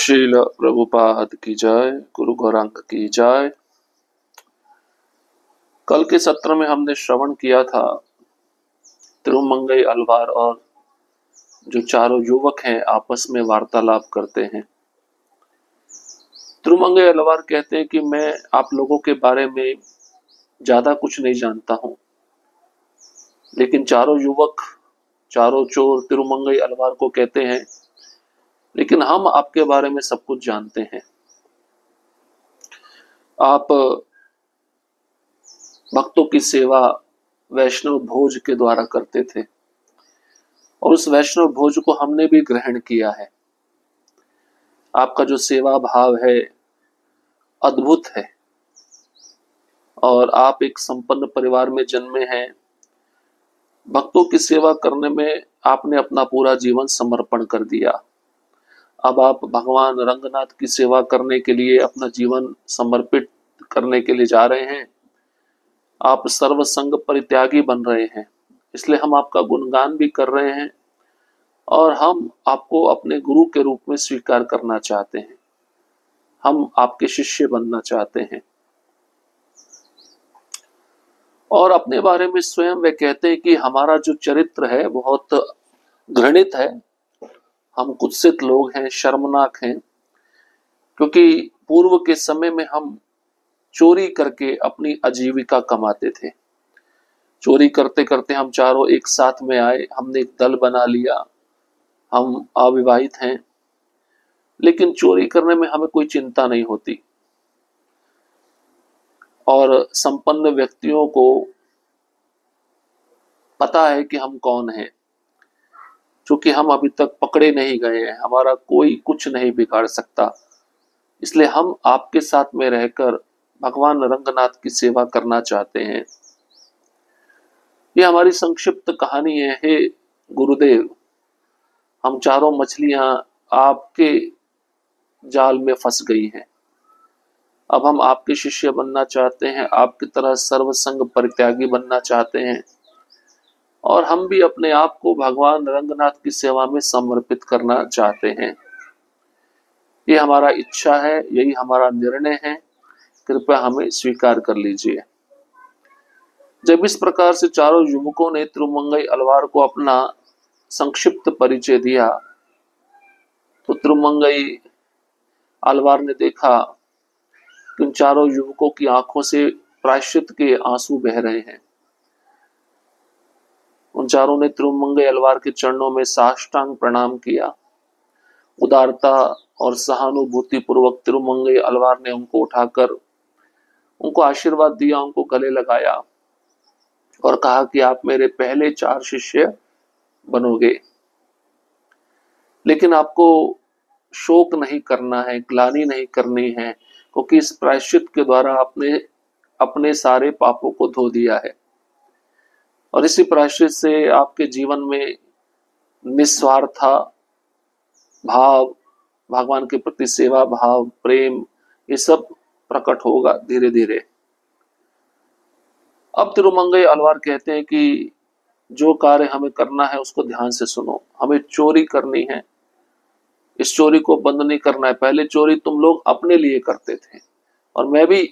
श्रील प्रभुपाद की जय, गुरु गौरांग की जय। कल के सत्र में हमने श्रवण किया था तिरुमंगई अलवार और जो चारों युवक हैं आपस में वार्तालाप करते हैं। तिरुमंगई अलवार कहते हैं कि मैं आप लोगों के बारे में ज्यादा कुछ नहीं जानता हूं, लेकिन चारों युवक, चारों चोर तिरुमंगई अलवार को कहते हैं लेकिन हम आपके बारे में सब कुछ जानते हैं। आप भक्तों की सेवा वैष्णव भोज के द्वारा करते थे और उस वैष्णव भोज को हमने भी ग्रहण किया है। आपका जो सेवा भाव है अद्भुत है और आप एक संपन्न परिवार में जन्मे हैं। भक्तों की सेवा करने में आपने अपना पूरा जीवन समर्पण कर दिया। अब आप भगवान रंगनाथ की सेवा करने के लिए अपना जीवन समर्पित करने के लिए जा रहे हैं। आप सर्व संग परित्यागी बन रहे हैं, इसलिए हम आपका गुणगान भी कर रहे हैं और हम आपको अपने गुरु के रूप में स्वीकार करना चाहते हैं। हम आपके शिष्य बनना चाहते हैं। और अपने बारे में स्वयं वे कहते हैं कि हमारा जो चरित्र है बहुत घृणित है, हम कुत्सित लोग हैं, शर्मनाक हैं, क्योंकि पूर्व के समय में हम चोरी करके अपनी आजीविका कमाते थे। चोरी करते करते हम चारों एक साथ में आए, हमने एक दल बना लिया। हम अविवाहित हैं, लेकिन चोरी करने में हमें कोई चिंता नहीं होती और संपन्न व्यक्तियों को पता है कि हम कौन हैं। क्योंकि हम अभी तक पकड़े नहीं गए हैं, हमारा कोई कुछ नहीं बिगाड़ सकता, इसलिए हम आपके साथ में रहकर भगवान रंगनाथ की सेवा करना चाहते हैं। ये हमारी संक्षिप्त कहानी है। हे गुरुदेव, हम चारों मछलियां आपके जाल में फंस गई हैं। अब हम आपके शिष्य बनना चाहते हैं, आपकी तरह सर्वसंग परित्यागी बनना चाहते हैं और हम भी अपने आप को भगवान रंगनाथ की सेवा में समर्पित करना चाहते हैं। ये हमारा इच्छा है, यही हमारा निर्णय है, कृपया हमें स्वीकार कर लीजिए। जब इस प्रकार से चारों युवकों ने तिरुमंगई अलवार को अपना संक्षिप्त परिचय दिया तो तिरुमंगई अलवार ने देखा कि उन चारों युवकों की आंखों से प्रायश्चित के आंसू बह रहे हैं। उन चारों ने तिरुमंगई अलवार के चरणों में साष्टांग प्रणाम किया। उदारता और सहानुभूति पूर्वक तिरुमंगई अलवार ने उनको उठाकर उनको आशीर्वाद दिया, उनको गले लगाया और कहा कि आप मेरे पहले 4 शिष्य बनोगे, लेकिन आपको शोक नहीं करना है, ग्लानि नहीं करनी है, क्योंकि इस प्रायश्चित के द्वारा आपने अपने सारे पापों को धो दिया है और इसी प्रायश्चित से आपके जीवन में निस्वार्थ भाव, भगवान के प्रति सेवा भाव, प्रेम, ये सब प्रकट होगा धीरे धीरे। अब तिरुमंगई अलवार कहते हैं कि जो कार्य हमें करना है उसको ध्यान से सुनो। हमें चोरी करनी है, इस चोरी को बंद नहीं करना है। पहले चोरी तुम लोग अपने लिए करते थे और मैं भी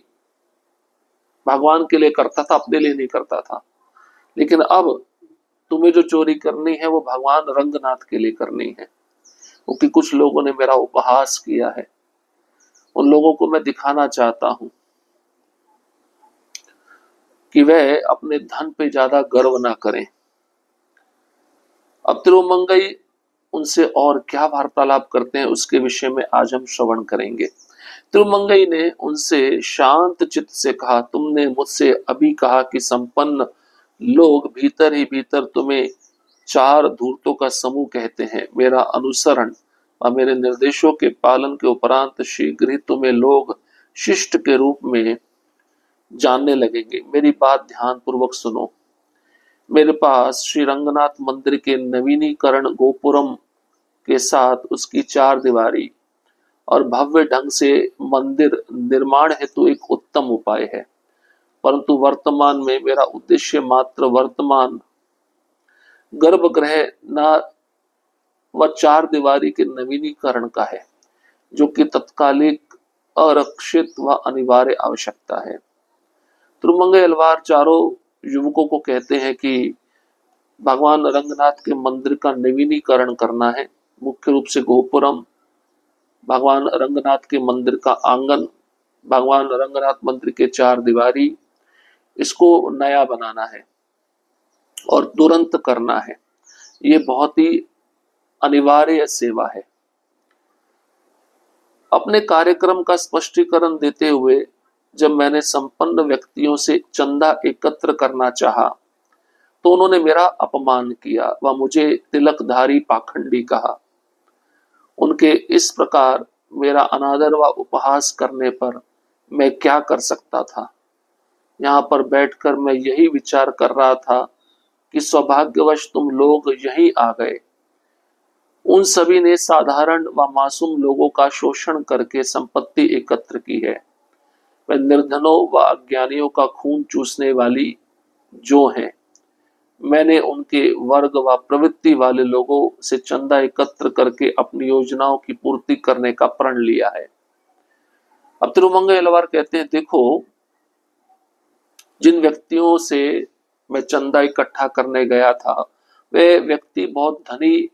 भगवान के लिए करता था, अपने लिए नहीं करता था, लेकिन अब तुम्हें जो चोरी करनी है वो भगवान रंगनाथ के लिए करनी है। क्योंकि कुछ लोगों ने मेरा उपहास किया है, उन लोगों को मैं दिखाना चाहता हूं कि वह अपने धन पे ज्यादा गर्व ना करें। अब तिरुमंगई उनसे और क्या वार्तालाप करते हैं उसके विषय में आज हम श्रवण करेंगे। तिरुमंगई ने उनसे शांत चित्त से कहा, तुमने मुझसे अभी कहा कि संपन्न लोग भीतर ही भीतर तुम्हें 4 धूर्तों का समूह कहते हैं। मेरा अनुसरण और मेरे निर्देशों के पालन के उपरांत शीघ्र ही तुम्हें लोग शिष्ट के रूप में जानने लगेंगे। मेरी बात ध्यान पूर्वक सुनो। मेरे पास श्री रंगनाथ मंदिर के नवीनीकरण गोपुरम के साथ उसकी 4 दीवारी और भव्य ढंग से मंदिर निर्माण हेतु एक उत्तम उपाय है, परंतु वर्तमान में मेरा उद्देश्य मात्र वर्तमान गर्भगृह न व 4 दीवारी के नवीनीकरण का है। जो कि तत्कालिक, अरक्षित व अनिवार्य आवश्यकता है। तिरुमंगई अलवार चारों युवकों को कहते हैं कि भगवान रंगनाथ के मंदिर का नवीनीकरण करना है। मुख्य रूप से गोपुरम, भगवान रंगनाथ के मंदिर का आंगन, भगवान रंगनाथ मंदिर के चार दीवारी, इसको नया बनाना है और तुरंत करना है। ये बहुत ही अनिवार्य सेवा है। अपने कार्यक्रम का स्पष्टीकरण देते हुए जब मैंने संपन्न व्यक्तियों से चंदा एकत्र करना चाहा तो उन्होंने मेरा अपमान किया व मुझे तिलकधारी पाखंडी कहा। उनके इस प्रकार मेरा अनादर व उपहास करने पर मैं क्या कर सकता था। यहाँ पर बैठकर मैं यही विचार कर रहा था कि सौभाग्यवश तुम लोग यहीं आ गए। उन सभी ने साधारण व मासूम लोगों का शोषण करके संपत्ति एकत्र की है। वे निर्धनों व अज्ञानियों का खून चूसने वाली जो हैं। मैंने उनके वर्ग व प्रवृत्ति वाले लोगों से चंदा एकत्र करके अपनी योजनाओं की पूर्ति करने का प्रण लिया है। अब तिरुमंगई अलवार कहते हैं, देखो, जिन व्यक्तियों से मैं चंदा इकट्ठा करने गया था वे व्यक्ति बहुत धनी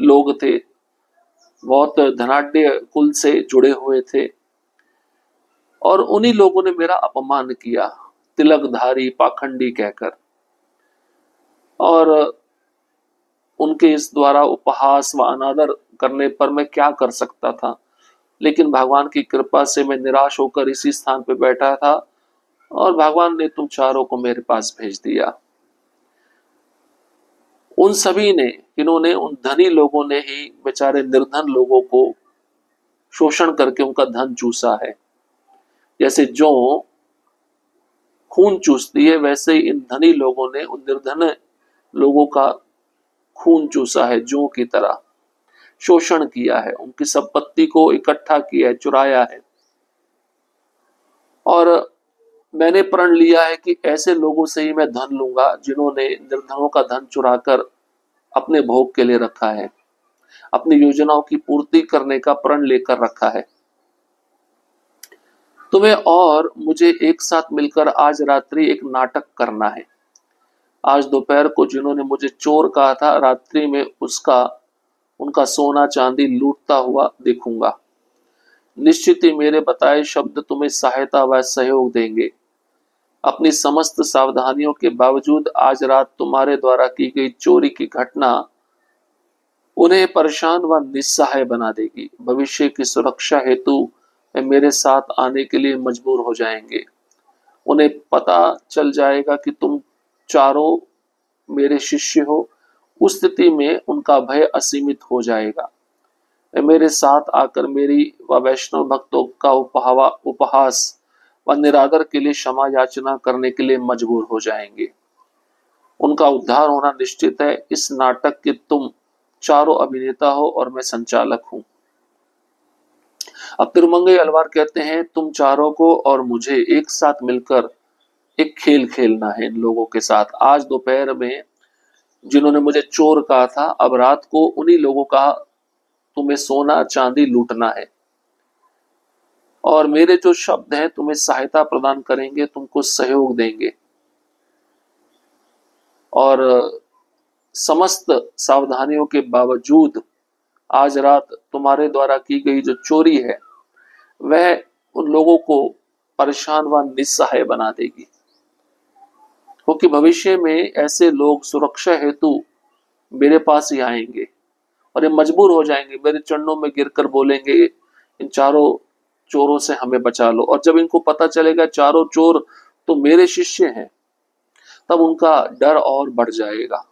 लोग थे, बहुत धनाढ्य कुल से जुड़े हुए थे, और उन्हीं लोगों ने मेरा अपमान किया तिलकधारी पाखंडी कहकर। और उनके इस द्वारा उपहास व अनादर करने पर मैं क्या कर सकता था। लेकिन भगवान की कृपा से मैं निराश होकर इसी स्थान पर बैठा था और भगवान ने तुम चारों को मेरे पास भेज दिया। उन सभी ने, इन्होंने, उन धनी लोगों ने ही बेचारे निर्धन लोगों को शोषण करके उनका धन चूसा है। जैसे जो खून चूसती है वैसे ही इन धनी लोगों ने उन निर्धन लोगों का खून चूसा है, जो की तरह शोषण किया है, उनकी संपत्ति को इकट्ठा किया है, चुराया है। और मैंने प्रण लिया है कि ऐसे लोगों से ही मैं धन लूंगा जिन्होंने निर्धनों का धन चुराकर अपने भोग के लिए रखा है, अपनी योजनाओं की पूर्ति करने का प्रण लेकर रखा है। तुम्हें और मुझे एक साथ मिलकर आज रात्रि एक नाटक करना है। आज दोपहर को जिन्होंने मुझे चोर कहा था, रात्रि में उनका सोना चांदी लूटता हुआ देखूंगा। निश्चित ही मेरे बताए शब्द तुम्हें सहायता व सहयोग देंगे। अपनी समस्त सावधानियों के बावजूद आज रात तुम्हारे द्वारा की गई चोरी की घटना उन्हें परेशान व निस्सहाय बना देगी। भविष्य की सुरक्षा हेतु वे मेरे साथ आने के लिए मजबूर हो जाएंगे। उन्हें पता चल जाएगा कि तुम चारों मेरे शिष्य हो। उस स्थिति में उनका भय असीमित हो जाएगा। वे मेरे साथ आकर मेरी व वैष्णव भक्तों का उपहास व निरादर के लिए क्षमा याचना करने के लिए मजबूर हो जाएंगे। उनका उद्धार होना निश्चित है। इस नाटक के तुम चारों अभिनेता हो और मैं संचालक हूं। अब तिरुमंगई अलवार कहते हैं, तुम चारों को और मुझे एक साथ मिलकर एक खेल खेलना है इन लोगों के साथ। आज दोपहर में जिन्होंने मुझे चोर कहा था, अब रात को उन्हीं लोगों का तुम्हें सोना चांदी लूटना है। और मेरे जो शब्द हैं तुम्हें सहायता प्रदान करेंगे, तुमको सहयोग देंगे। और समस्त सावधानियों के बावजूद आज रात तुम्हारे द्वारा की गई जो चोरी है वह उन लोगों को परेशान व निस्सहाय बना देगी, क्योंकि भविष्य में ऐसे लोग सुरक्षा हेतु मेरे पास ही आएंगे और ये मजबूर हो जाएंगे, मेरे चरणों में गिरकर बोलेंगे, इन चारों चोरों से हमें बचा लो। और जब इनको पता चलेगा चारों चोर तो मेरे शिष्य हैं, तब उनका डर और बढ़ जाएगा।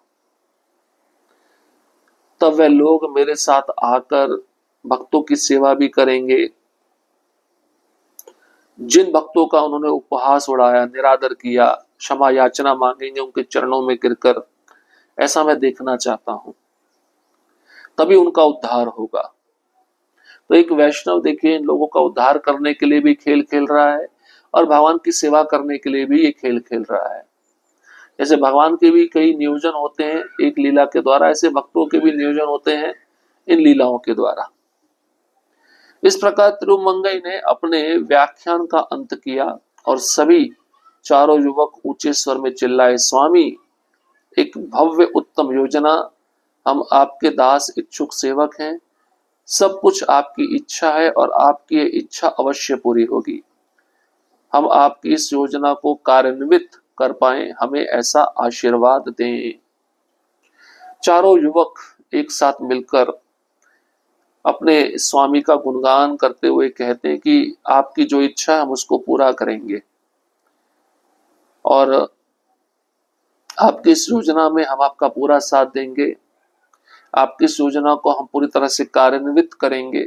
तब वे लोग मेरे साथ आकर भक्तों की सेवा भी करेंगे। जिन भक्तों का उन्होंने उपहास उड़ाया, निरादर किया, क्षमा याचना मांगेंगे उनके चरणों में गिरकर। ऐसा मैं देखना चाहता हूं, तभी उनका उद्धार होगा। तो एक वैष्णव देखिए इन लोगों का उद्धार करने के लिए भी खेल खेल रहा है और भगवान की सेवा करने के लिए भी ये खेल खेल रहा है। जैसे भगवान के भी कई नियोजन होते हैं एक लीला के द्वारा, ऐसे भक्तों के भी नियोजन होते हैं इन लीलाओं के द्वारा। इस प्रकार तिरुमंगई ने अपने व्याख्यान का अंत किया और सभी चारों युवक ऊंचे स्वर में चिल्लाए, स्वामी, एक भव्य उत्तम योजना, हम आपके दास इच्छुक सेवक हैं, सब कुछ आपकी इच्छा है और आपकी ये इच्छा अवश्य पूरी होगी। हम आपकी इस योजना को कार्यान्वित कर पाए, हमें ऐसा आशीर्वाद दें। चारों युवक एक साथ मिलकर अपने स्वामी का गुणगान करते हुए कहते हैं कि आपकी जो इच्छा है हम उसको पूरा करेंगे और आपकी इस योजना में हम आपका पूरा साथ देंगे, आपकी इस योजना को हम पूरी तरह से कार्यान्वित करेंगे,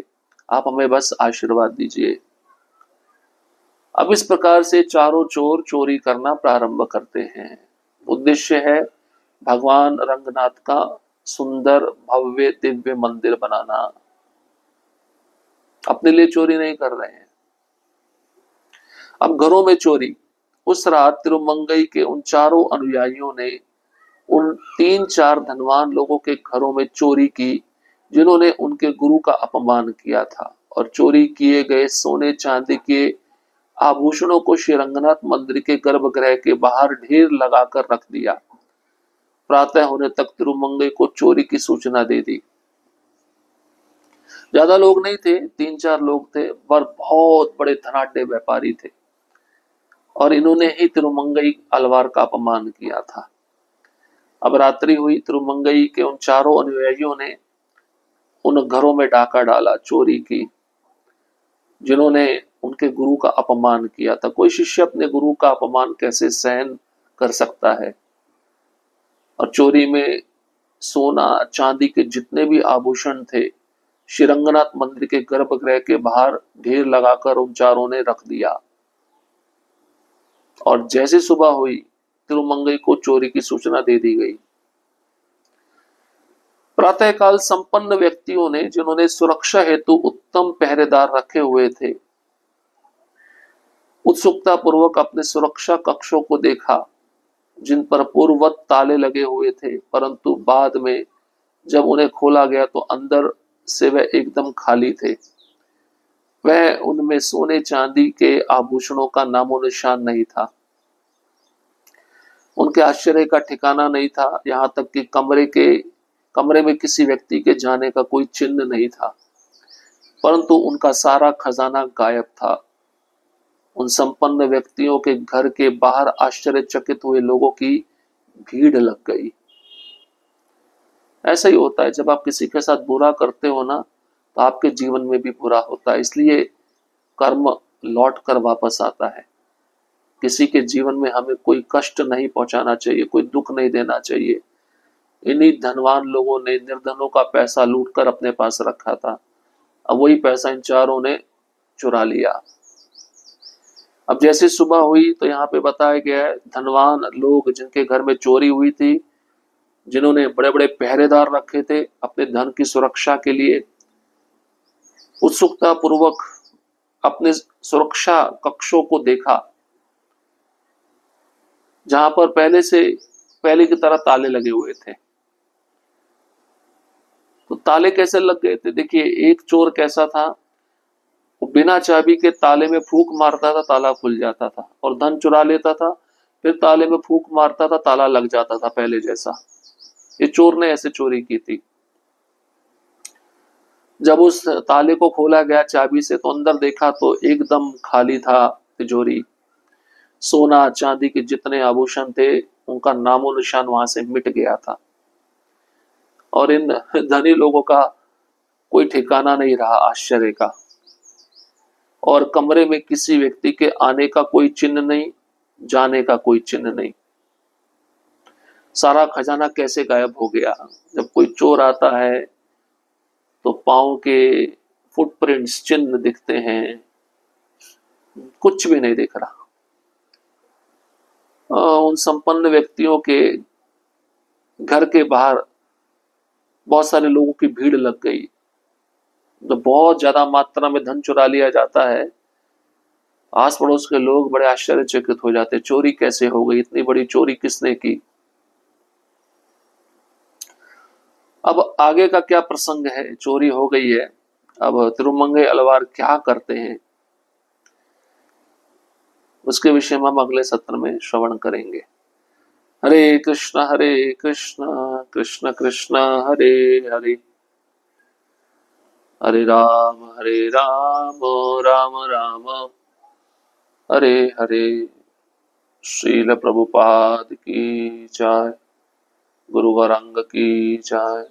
आप हमें बस आशीर्वाद दीजिए। अब इस प्रकार से चारों चोर चोरी करना प्रारंभ करते हैं। उद्देश्य है भगवान रंगनाथ का सुंदर भव्य दिव्य मंदिर बनाना, अपने लिए चोरी नहीं कर रहे हैं। अब घरों में चोरी। उस रात तिरुमंगई के उन चारों अनुयायियों ने उन 3-4 धनवान लोगों के घरों में चोरी की जिन्होंने उनके गुरु का अपमान किया था, और चोरी किए गए सोने चांदी के आभूषणों को श्री रंगनाथ मंदिर के गर्भगृह के बाहर ढेर लगाकर रख दिया। प्रातः होने तक तिरुमंगई को चोरी की सूचना दे दी। ज्यादा लोग नहीं थे, 3-4 लोग थे, पर बहुत बड़े धनाढ्य व्यापारी थे और इन्होंने ही तिरुमंगई अलवार का अपमान किया था। अब रात्रि हुई, तिरुमंगई के उन चारों अनुयायियों ने उन घरों में डाका डाला, चोरी की, जिन्होंने उनके गुरु का अपमान किया था। कोई शिष्य अपने गुरु का अपमान कैसे सहन कर सकता है? और चोरी में सोना चांदी के जितने भी आभूषण थे श्री रंगनाथ मंदिर के गर्भगृह के बाहर ढेर लगाकर उन चारों ने रख दिया। और जैसे सुबह हुई, तिरुमंगई को चोरी की सूचना दे दी गई। प्रातःकाल संपन्न व्यक्तियों ने, जिन्होंने सुरक्षा हेतु उत्तम पहरेदार रखे हुए थे, उत्सुकता पूर्वक अपने सुरक्षा कक्षों को देखा जिन पर पूर्ववत ताले लगे हुए थे, परंतु बाद में जब उन्हें खोला गया तो अंदर से वह एकदम खाली थे। वह उनमें सोने चांदी के आभूषणों का नामो निशान नहीं था। उनके आश्चर्य का ठिकाना नहीं था, यहाँ तक कि कमरे में किसी व्यक्ति के जाने का कोई चिन्ह नहीं था, परंतु उनका सारा खजाना गायब था। उन संपन्न व्यक्तियों के घर के बाहर आश्चर्यचकित हुए लोगों की भीड़ लग गई। ऐसा ही होता है, जब आप किसी के साथ बुरा करते हो ना, तो आपके जीवन में भी बुरा होता है। इसलिए कर्म लौट कर वापस आता है। किसी के जीवन में हमें कोई कष्ट नहीं पहुंचाना चाहिए, कोई दुख नहीं देना चाहिए। इन्हीं धनवान लोगों ने निर्धनों का पैसा लूटकर अपने पास रखा था, अब वही पैसा इन चारों ने चुरा लिया। अब जैसे सुबह हुई तो यहाँ पे बताया गया है, धनवान लोग जिनके घर में चोरी हुई थी, जिन्होंने बड़े बड़े पहरेदार रखे थे अपने धन की सुरक्षा के लिए, उत्सुकता पूर्वक अपने सुरक्षा कक्षों को देखा जहां पर पहले की तरह ताले लगे हुए थे। तो ताले कैसे लग गए थे? देखिए, एक चोर कैसा था, वो बिना चाबी के ताले में फूंक मारता था, ताला खुल जाता था और धन चुरा लेता था, फिर ताले में फूंक मारता था, ताला लग जाता था पहले जैसा। ये चोर ने ऐसे चोरी की थी। जब उस ताले को खोला गया चाबी से तो अंदर देखा तो एकदम खाली था तिजोरी। सोना चांदी के जितने आभूषण थे उनका नामो निशान वहां से मिट गया था और इन धनी लोगों का कोई ठिकाना नहीं रहा आश्चर्य का। और कमरे में किसी व्यक्ति के आने का कोई चिन्ह नहीं, जाने का कोई चिन्ह नहीं। सारा खजाना कैसे गायब हो गया? जब कोई चोर आता है तो पांव के फुटप्रिंट्स, चिन्ह दिखते हैं, कुछ भी नहीं दिख रहा। उन संपन्न व्यक्तियों के घर के बाहर बहुत सारे लोगों की भीड़ लग गई। तो बहुत ज्यादा मात्रा में धन चुरा लिया जाता है, आस पड़ोस के लोग बड़े आश्चर्यचकित हो जाते, चोरी कैसे हो गई, इतनी बड़ी चोरी किसने की? अब आगे का क्या प्रसंग है? चोरी हो गई है, अब तिरुमंगई अलवार क्या करते हैं, उसके विषय में हम अगले सत्र में श्रवण करेंगे। हरे कृष्ण कृष्ण कृष्ण हरे हरे, हरे राम राम राम हरे हरे। श्रील प्रभुपाद की जय, गुरु गौरांग की जय।